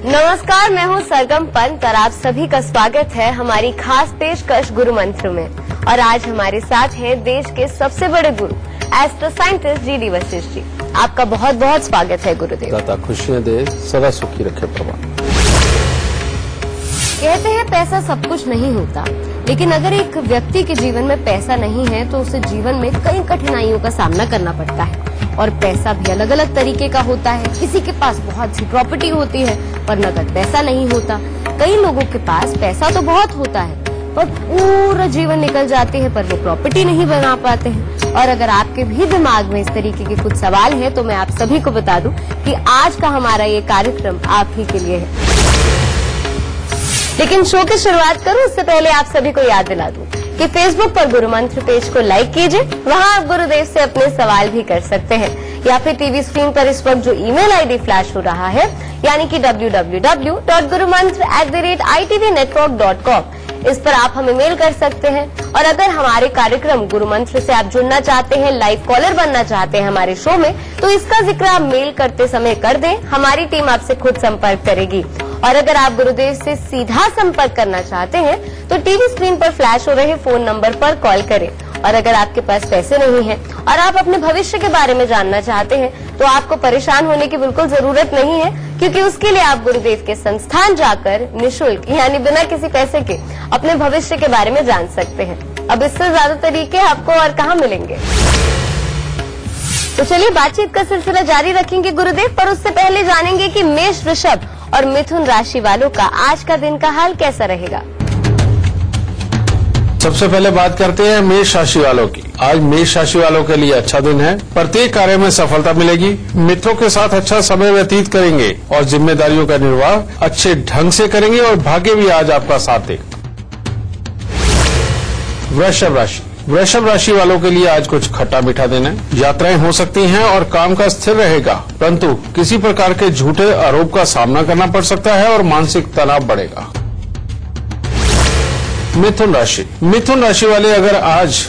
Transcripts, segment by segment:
नमस्कार, मैं हूँ सरगम पंत और आप सभी का स्वागत है हमारी खास पेशकश गुरु मंत्र में। और आज हमारे साथ हैं देश के सबसे बड़े गुरु astro scientist GD. Vashishtha ji. आपका बहुत बहुत स्वागत है गुरुदेव। दाता खुशियाँ दे, सदा सुखी रखे प्रभा। कहते हैं पैसा सब कुछ नहीं होता, लेकिन अगर एक व्यक्ति के जीवन में पैसा नहीं है तो उसे जीवन में कई कठिनाइयों का सामना करना पड़ता है। और पैसा भी अलग अलग तरीके का होता है। किसी के पास बहुत सी प्रॉपर्टी होती है पर नगद पैसा नहीं होता। कई लोगों के पास पैसा तो बहुत होता है पर पूरा जीवन निकल जाते हैं पर वो प्रॉपर्टी नहीं बना पाते हैं। और अगर आपके भी दिमाग में इस तरीके के कुछ सवाल हैं तो मैं आप सभी को बता दूं कि आज का हमारा ये कार्यक्रम आप ही के लिए है। लेकिन शो की शुरुआत करूं उससे पहले आप सभी को याद दिला दूं कि फेसबुक पर गुरु मंत्र पेज को लाइक कीजिए। वहां आप गुरुदेव से अपने सवाल भी कर सकते हैं, या फिर टीवी स्क्रीन पर इस वक्त जो ईमेल आईडी फ्लैश हो रहा है यानी कि www.gurumantra@itvnetwork.com, इस पर आप हमें मेल कर सकते हैं। और अगर हमारे कार्यक्रम गुरु मंत्र से आप जुड़ना चाहते हैं, लाइव कॉलर बनना चाहते हैं हमारे शो में, तो इसका जिक्र आप मेल करते समय कर दें। हमारी टीम आपसे खुद संपर्क करेगी। और अगर आप गुरुदेव से सीधा संपर्क करना चाहते हैं तो टीवी स्क्रीन पर फ्लैश हो रहे फोन नंबर पर कॉल करें। और अगर आपके पास पैसे नहीं हैं और आप अपने भविष्य के बारे में जानना चाहते हैं तो आपको परेशान होने की बिल्कुल जरूरत नहीं है, क्योंकि उसके लिए आप गुरुदेव के संस्थान जाकर निःशुल्क यानी बिना किसी पैसे के अपने भविष्य के बारे में जान सकते हैं। अब इससे ज्यादा तरीके आपको और कहाँ मिलेंगे। तो चलिए बातचीत का सिलसिला जारी रखेंगे गुरुदेव, पर उससे पहले जानेंगे कि मेष, वृषभ और मिथुन राशि वालों का आज का दिन का हाल कैसा रहेगा। सबसे पहले बात करते हैं मेष राशि वालों की। आज मेष राशि वालों के लिए अच्छा दिन है। प्रत्येक कार्य में सफलता मिलेगी। मित्रों के साथ अच्छा समय व्यतीत करेंगे और जिम्मेदारियों का निर्वाह अच्छे ढंग से करेंगे और भाग्य भी आज आपका साथ देगा। वृषभ राशि वालों के लिए आज कुछ खट्टा मीठा दिन है। यात्राएं हो सकती हैं और काम का स्थिर रहेगा, परंतु किसी प्रकार के झूठे आरोप का सामना करना पड़ सकता है और मानसिक तनाव बढ़ेगा। मिथुन राशि वाले अगर आज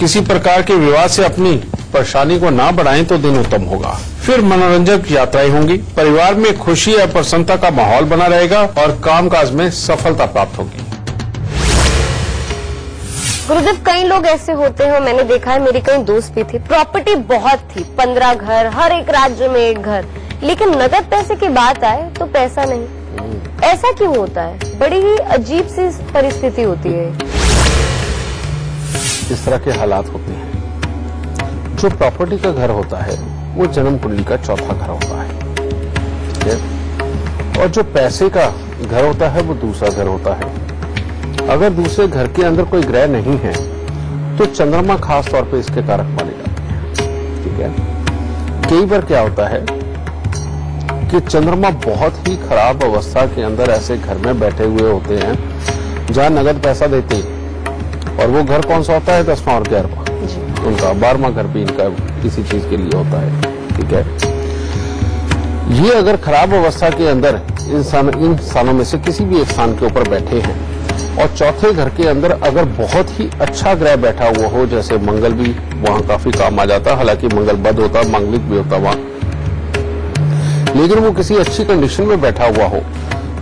किसी प्रकार के विवाद से अपनी परेशानी को ना बढ़ाएं तो दिन उत्तम होगा। फिर मनोरंजक यात्राएं होंगी। परिवार में खुशी और प्रसन्नता का माहौल बना रहेगा और कामकाज में सफलता प्राप्त होगी। गुरुदेव, कई लोग ऐसे होते हैं, मैंने देखा है, मेरी कई दोस्त भी थी, प्रॉपर्टी बहुत थी, 15 घर, हर एक राज्य में एक घर, लेकिन नगद पैसे की बात आए तो पैसा नहीं। ऐसा क्यों होता है? बड़ी ही अजीब सी परिस्थिति होती है। इस तरह के हालात होते हैं। जो प्रॉपर्टी का घर होता है वो जन्म कुंडली का चौथा घर होता है, ठीक है? और जो पैसे का घर होता है वो दूसरा घर होता है। अगर दूसरे घर के अंदर कोई ग्रह नहीं है तो चंद्रमा खास तौर पे इसके कारक माने जाते हैं, ठीक है? कई बार क्या होता है कि चंद्रमा बहुत ही खराब अवस्था के अंदर ऐसे घर में बैठे हुए होते हैं जहां नगद पैसा देते हैं। और वो घर कौन सा होता है? 10वां और 11वां, उनका 12वां घर भी इनका किसी चीज के लिए होता है, ठीक है? ये अगर खराब अवस्था के अंदर इन स्थानों में से किसी भी एक स्थान के ऊपर बैठे हैं और चौथे घर के अंदर अगर बहुत ही अच्छा ग्रह बैठा हुआ हो, जैसे मंगल भी वहां काफी काम आ जाता है, हालांकि मंगल बद होता, मंगलिक भी होता वहां, लेकिन वो किसी अच्छी कंडीशन में बैठा हुआ हो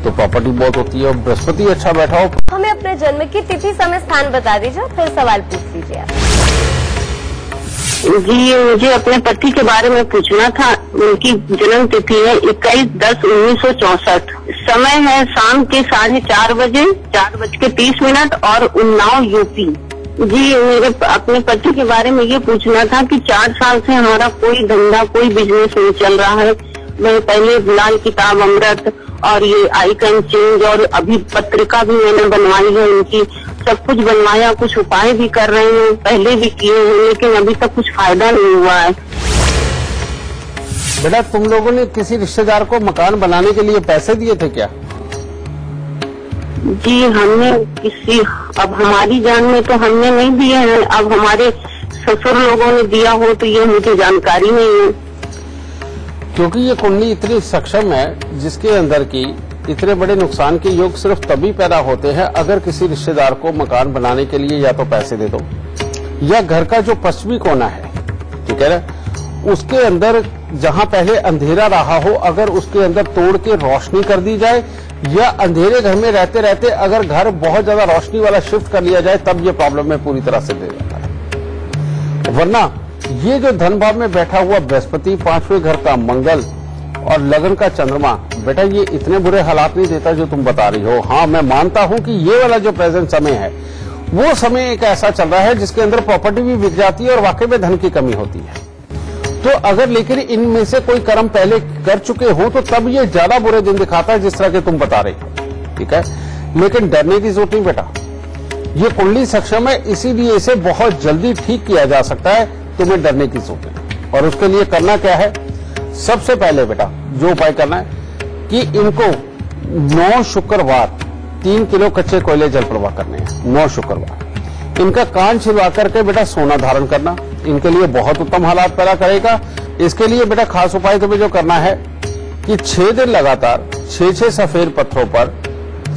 तो प्रॉपर्टी बहुत होती है। और बृहस्पति अच्छा बैठा हो। हमें अपने जन्म की तिथि, समय, स्थान बता दीजिए, फिर सवाल पूछ लीजिए आप। जी, मुझे अपने पति के बारे में पूछना था। उनकी जन्म तिथि है 21/10/1964। समय है शाम के 4:30 बजे, 4:30 और उन्नाव यूपी। जी, मेरे अपने पति के बारे में ये पूछना था कि 4 साल से हमारा कोई धंधा, कोई बिजनेस नहीं चल रहा है। मैं पहले लाल किताब, अमृत और ये आइकन चेंज और अभी पत्रिका भी मैंने बनवाई है उनकी, सब कुछ बनवाया, कुछ उपाय भी कर रहे हैं, पहले भी किए हैं, लेकिन अभी तक कुछ फायदा नहीं हुआ है। बेटा, तुम लोगों ने किसी रिश्तेदार को मकान बनाने के लिए पैसे दिए थे क्या? जी, हमने किसी, अब हमारी जान में तो हमने नहीं दिए हैं। अब हमारे ससुर लोगों ने दिया हो तो ये मुझे जानकारी नहीं है। क्योंकि ये कुंडली इतनी सक्षम है जिसके अंदर की इतने बड़े नुकसान के योग सिर्फ तभी पैदा होते हैं अगर किसी रिश्तेदार को मकान बनाने के लिए या तो पैसे दे दो, या घर का जो पश्चिमी कोना है, ठीक है ना, उसके अंदर जहां पहले अंधेरा रहा हो, अगर उसके अंदर तोड़ के रोशनी कर दी जाए, या अंधेरे घर में रहते रहते अगर घर बहुत ज्यादा रोशनी वाला शिफ्ट कर लिया जाए, तब ये प्रॉब्लम में पूरी तरह से दे जाता है। वरना ये जो धन भाव में बैठा हुआ बृहस्पति, 5वें घर का मंगल और लगन का चंद्रमा, बेटा ये इतने बुरे हालात नहीं देता जो तुम बता रही हो। हाँ, मैं मानता हूं कि ये वाला जो प्रेजेंट समय है, वो समय एक ऐसा चल रहा है जिसके अंदर प्रॉपर्टी भी बिक जाती है और वाकई में धन की कमी होती है। तो अगर लेकिन इनमें से कोई कर्म पहले कर चुके हो तो तब ये ज्यादा बुरे दिन दिखाता है, जिस तरह के तुम बता रहे हो। ठीक है, लेकिन डरने की जरूरत नहीं बेटा, ये कुंडली सक्षम है, इसीलिए इसे बहुत जल्दी ठीक किया जा सकता है। तुम्हें डरने की जरूरत नहीं। और उसके लिए करना क्या है, सबसे पहले बेटा जो उपाय करना है कि इनको 9 शुक्रवार 3 किलो कच्चे कोयले जल प्रवाह करने हैं। 9 शुक्रवार इनका कान छिलवा करके बेटा सोना धारण करना इनके लिए बहुत उत्तम हालात पैदा करेगा। इसके लिए बेटा खास उपाय तुम्हें जो करना है कि 6 दिन लगातार 6 सफेद पत्थरों पर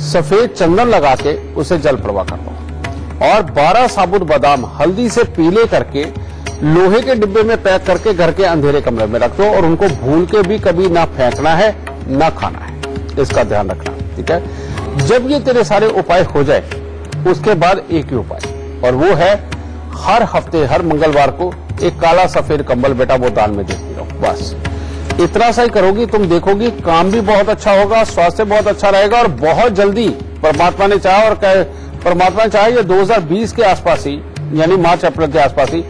सफेद चंदन लगा के उसे जल प्रवाह कर दो और 12 साबुत बादाम हल्दी से पीले करके लोहे के डिब्बे में पैक करके घर के अंधेरे कमरे में रख दो और उनको भूल के भी कभी ना फेंकना है ना खाना है। इसका ध्यान रखना। ठीक है, जब ये तेरे सारे उपाय हो जाए उसके बाद एक ही उपाय, और वो है हर हफ्ते हर मंगलवार को एक काला सफेद कंबल बेटा वो दान में देती रहो। बस इतना सा ही करोगी, तुम देखोगी काम भी बहुत अच्छा होगा, स्वास्थ्य बहुत अच्छा रहेगा और बहुत जल्दी परमात्मा ने चाहा और परमात्मा ने चाहा ये 2020 के आसपास ही, यानी मार्च अप्रैल के आसपास ही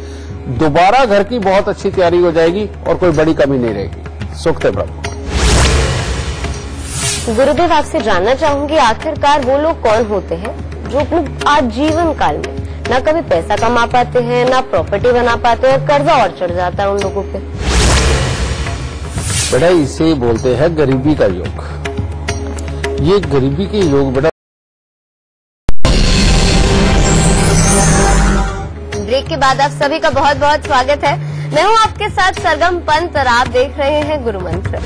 दोबारा घर की बहुत अच्छी तैयारी हो जाएगी और कोई बड़ी कमी नहीं रहेगी। सुख ते प्रभु। गुरुदेव, आपसे जानना चाहूंगी आखिरकार वो लोग कौन होते हैं जो अपने आजीवन काल में ना कभी पैसा कमा पाते हैं, ना प्रॉपर्टी बना पाते हैं, कर्जा और चढ़ जाता है उन लोगों पे। बेटा इसे बोलते हैं गरीबी का योग। ये गरीबी के योग बेटा। ब्रेक के बाद आप सभी का बहुत बहुत स्वागत है। मैं हूं आपके साथ सरगम पंत और आप देख रहे हैं गुरु मंत्र।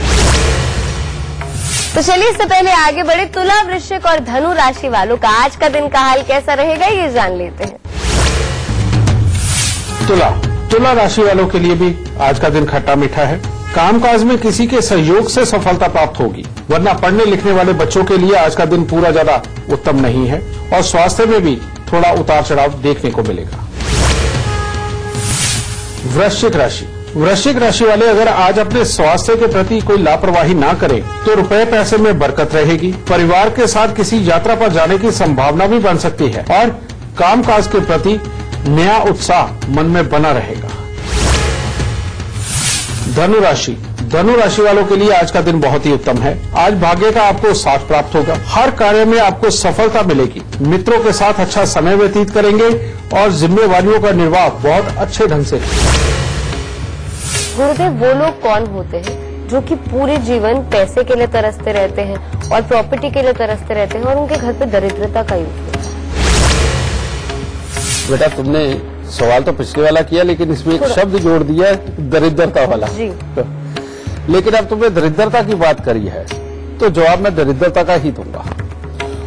तो चलिए इससे पहले आगे बढ़े, तुला, वृश्चिक और धनु राशि वालों का आज का दिन का हाल कैसा रहेगा ये जान लेते हैं। तुला राशि वालों के लिए भी आज का दिन खट्टा मीठा है। कामकाज में किसी के सहयोग से सफलता प्राप्त होगी, वरना पढ़ने लिखने वाले बच्चों के लिए आज का दिन पूरा ज्यादा उत्तम नहीं है और स्वास्थ्य में भी थोड़ा उतार चढ़ाव देखने को मिलेगा। वृश्चिक राशि वाले अगर आज अपने स्वास्थ्य के प्रति कोई लापरवाही ना करें तो रुपए पैसे में बरकत रहेगी। परिवार के साथ किसी यात्रा पर जाने की संभावना भी बन सकती है और कामकाज के प्रति नया उत्साह मन में बना रहेगा। धनु राशि वालों के लिए आज का दिन बहुत ही उत्तम है। आज भाग्य का आपको साथ प्राप्त होगा। हर कार्य में आपको सफलता मिलेगी। मित्रों के साथ अच्छा समय व्यतीत करेंगे और जिम्मेवारियों का निर्वाह बहुत अच्छे ढंग से। गुरुदेव, वो लोग कौन होते हैं जो कि पूरे जीवन पैसे के लिए तरसते रहते हैं और प्रॉपर्टी के लिए तरसते रहते हैं और उनके घर पे दरिद्रता का युग है? बेटा तुमने सवाल तो पिछले वाला किया, लेकिन इसमें एक शब्द जोड़ दिया है, दरिद्रता वाला। जी। लेकिन अब तुमने दरिद्रता की बात करी है तो जवाब मैं दरिद्रता का ही दूंगा।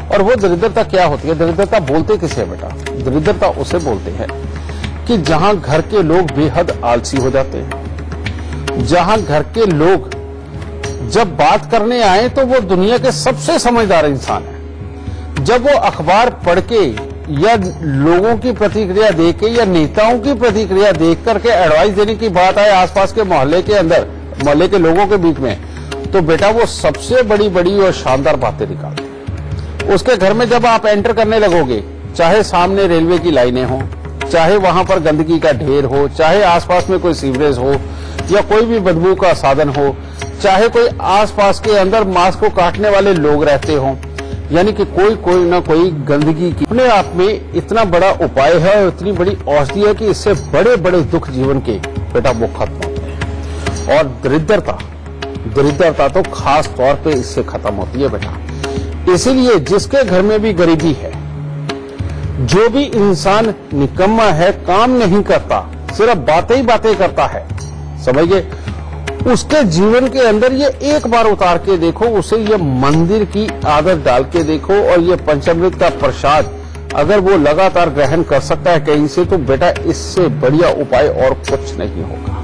और वो दरिद्रता क्या होती है? दरिद्रता बोलते किसे है बेटा? दरिद्रता उसे बोलते हैं कि जहां घर के लोग बेहद आलसी हो जाते हैं, जहां घर के लोग जब बात करने आए तो वो दुनिया के सबसे समझदार इंसान है। जब वो अखबार पढ़ के या लोगों की प्रतिक्रिया देख के या नेताओं की प्रतिक्रिया देख करके एडवाइस देने की बात आए आसपास के मोहल्ले के अंदर, मोहल्ले के लोगों के बीच में, तो बेटा वो सबसे बड़ी बड़ी और शानदार बातें निकालते हैं। उसके घर में जब आप एंटर करने लगोगे, चाहे सामने रेलवे की लाइनें हो, चाहे वहां पर गंदगी का ढेर हो, चाहे आसपास में कोई सीवरेज हो या कोई भी बदबू का साधन हो, चाहे कोई आसपास के अंदर मांस को काटने वाले लोग रहते हों, यानी कि कोई ना कोई गंदगी की अपने आप में इतना बड़ा उपाय है और इतनी बड़ी औषधि है कि इससे बड़े बड़े दुख जीवन के बेटा वो खत्म होते हैं। और दरिद्रता तो खास तौर पे इससे खत्म होती है बेटा। इसीलिए जिसके घर में भी गरीबी है, जो भी इंसान निकम्मा है, काम नहीं करता, सिर्फ बातें ही बातें करता है, समझिए, उसके जीवन के अंदर ये एक बार उतार के देखो, उसे ये मंदिर की आदत डाल के देखो और ये पंचामृत का प्रसाद अगर वो लगातार ग्रहण कर सकता है कहीं से, तो बेटा इससे बढ़िया उपाय और कुछ नहीं होगा।